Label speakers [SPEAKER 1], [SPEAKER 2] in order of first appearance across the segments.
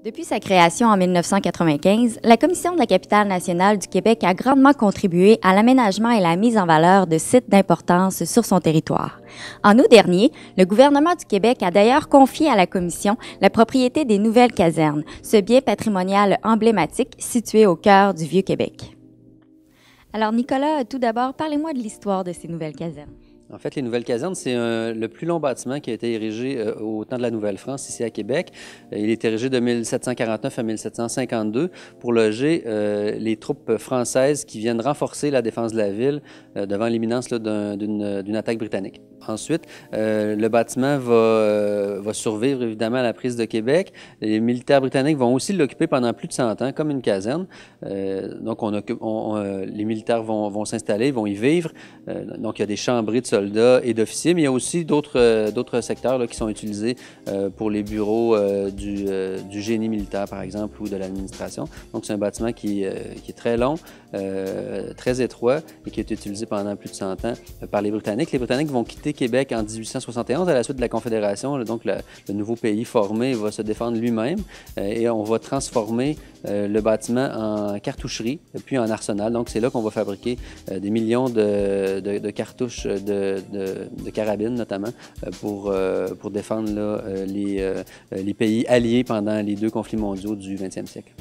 [SPEAKER 1] Depuis sa création en 1995, la Commission de la capitale nationale du Québec a grandement contribué à l'aménagement et la mise en valeur de sites d'importance sur son territoire. En août dernier, le gouvernement du Québec a d'ailleurs confié à la Commission la propriété des nouvelles casernes, ce bien patrimonial emblématique situé au cœur du Vieux-Québec. Alors Nicolas, tout d'abord, parlez-moi de l'histoire de ces nouvelles casernes.
[SPEAKER 2] En fait, les nouvelles casernes, c'est le plus long bâtiment qui a été érigé au temps de la Nouvelle-France, ici à Québec. Il est érigé de 1749 à 1752 pour loger les troupes françaises qui viennent renforcer la défense de la ville devant l'imminence d'une attaque britannique. Ensuite, le bâtiment va survivre évidemment à la prise de Québec. Les militaires britanniques vont aussi l'occuper pendant plus de 100 ans, comme une caserne. Donc, les militaires vont s'installer, vont y vivre. Donc, il y a des chambrées de soldats et d'officiers, mais il y a aussi d'autres secteurs là, qui sont utilisés pour les bureaux du génie militaire, par exemple, ou de l'administration. Donc, c'est un bâtiment qui est très long, très étroit et qui a été utilisé pendant plus de 100 ans par les Britanniques. Les Britanniques vont quitter Québec en 1871 à la suite de la Confédération. Donc, le nouveau pays formé va se défendre lui-même et on va transformer le bâtiment en cartoucherie puis en arsenal. Donc, c'est là qu'on va fabriquer des millions de cartouches de carabines, notamment, pour défendre là, les pays alliés pendant les deux conflits mondiaux du 20e siècle.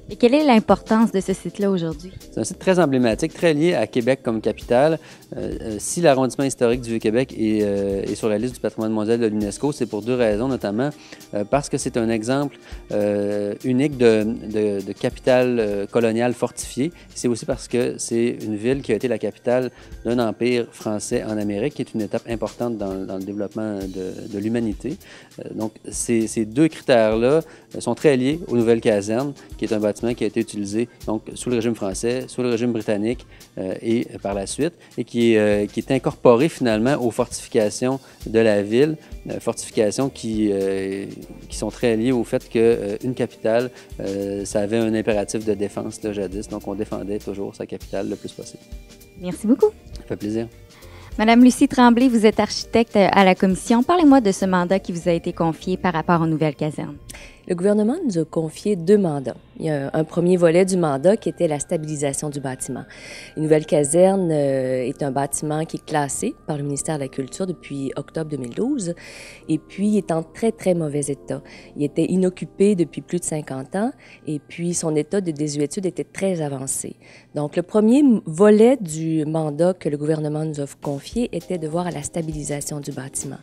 [SPEAKER 1] Et quelle est l'importance de ce site-là aujourd'hui?
[SPEAKER 2] C'est un site très emblématique, très lié à Québec comme capitale. Si l'arrondissement historique du Vieux-Québec est sur la liste du patrimoine mondial de l'UNESCO, c'est pour deux raisons, notamment parce que c'est un exemple unique de capitale coloniale fortifiée. C'est aussi parce que c'est une ville qui a été la capitale d'un empire français en Amérique, qui est une étape importante dans le développement de l'humanité. Donc, ces deux critères-là sont très liés aux nouvelles casernes, qui est un bâtiment qui a été utilisé donc, sous le régime français, sous le régime britannique et par la suite, et qui est incorporé finalement aux fortifications de la ville, fortifications qui sont très liées au fait qu'une capitale, ça avait un impératif de défense là, jadis, donc on défendait toujours sa capitale le plus possible.
[SPEAKER 1] Merci beaucoup.
[SPEAKER 2] Ça fait plaisir.
[SPEAKER 1] Madame Lucie Tremblay, vous êtes architecte à la Commission. Parlez-moi de ce mandat qui vous a été confié par rapport aux nouvelles casernes.
[SPEAKER 3] Le gouvernement nous a confié 2 mandats. Il y a un premier volet du mandat qui était la stabilisation du bâtiment. Une nouvelle caserne est un bâtiment qui est classé par le ministère de la Culture depuis octobre 2012 et puis il est en très, très mauvais état. Il était inoccupé depuis plus de 50 ans et puis son état de désuétude était très avancé. Donc, le premier volet du mandat que le gouvernement nous a confié était de voir à la stabilisation du bâtiment.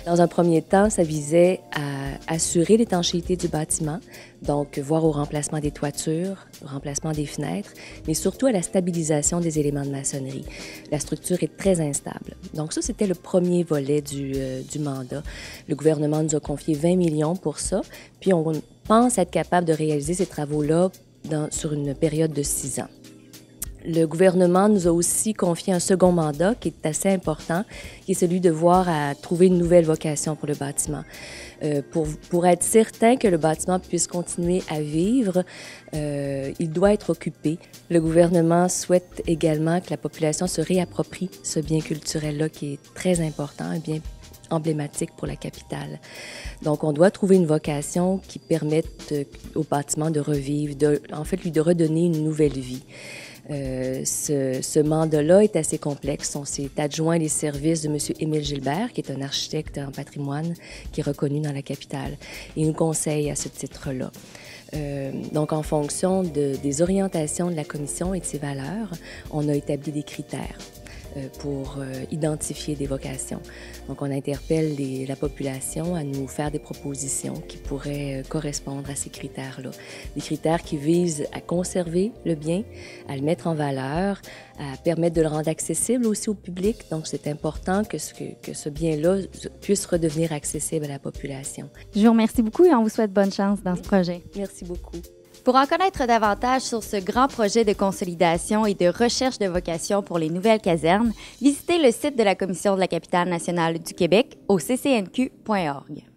[SPEAKER 3] Dans un premier temps, ça visait à assurer l'étanchéité du bâtiment, donc voir au remplacement des toitures, au remplacement des fenêtres, mais surtout à la stabilisation des éléments de maçonnerie. La structure est très instable. Donc ça, c'était le premier volet du mandat. Le gouvernement nous a confié 20 millions pour ça, puis on pense être capable de réaliser ces travaux-là sur une période de 6 ans. Le gouvernement nous a aussi confié un second mandat qui est assez important, qui est celui de voir à trouver une nouvelle vocation pour le bâtiment. Pour être certain que le bâtiment puisse continuer à vivre, il doit être occupé. Le gouvernement souhaite également que la population se réapproprie ce bien culturel-là qui est très important, un bien emblématique pour la capitale. Donc, on doit trouver une vocation qui permette au bâtiment de revivre, lui redonner une nouvelle vie. Ce mandat-là est assez complexe. On s'est adjoint les services de M. Émile Gilbert, qui est un architecte en patrimoine qui est reconnu dans la capitale. Il nous conseille à ce titre-là. Donc, en fonction des orientations de la commission et de ses valeurs, on a établi des critères pour identifier des vocations. Donc, on interpelle la population à nous faire des propositions qui pourraient correspondre à ces critères-là. Des critères qui visent à conserver le bien, à le mettre en valeur, à permettre de le rendre accessible aussi au public. Donc, c'est important que ce bien-là puisse redevenir accessible à la population.
[SPEAKER 1] Je vous remercie beaucoup et on vous souhaite bonne chance dans ce projet.
[SPEAKER 3] Merci beaucoup.
[SPEAKER 1] Pour en connaître davantage sur ce grand projet de consolidation et de recherche de vocation pour les nouvelles casernes, visitez le site de la Commission de la capitale nationale du Québec au ccnq.org.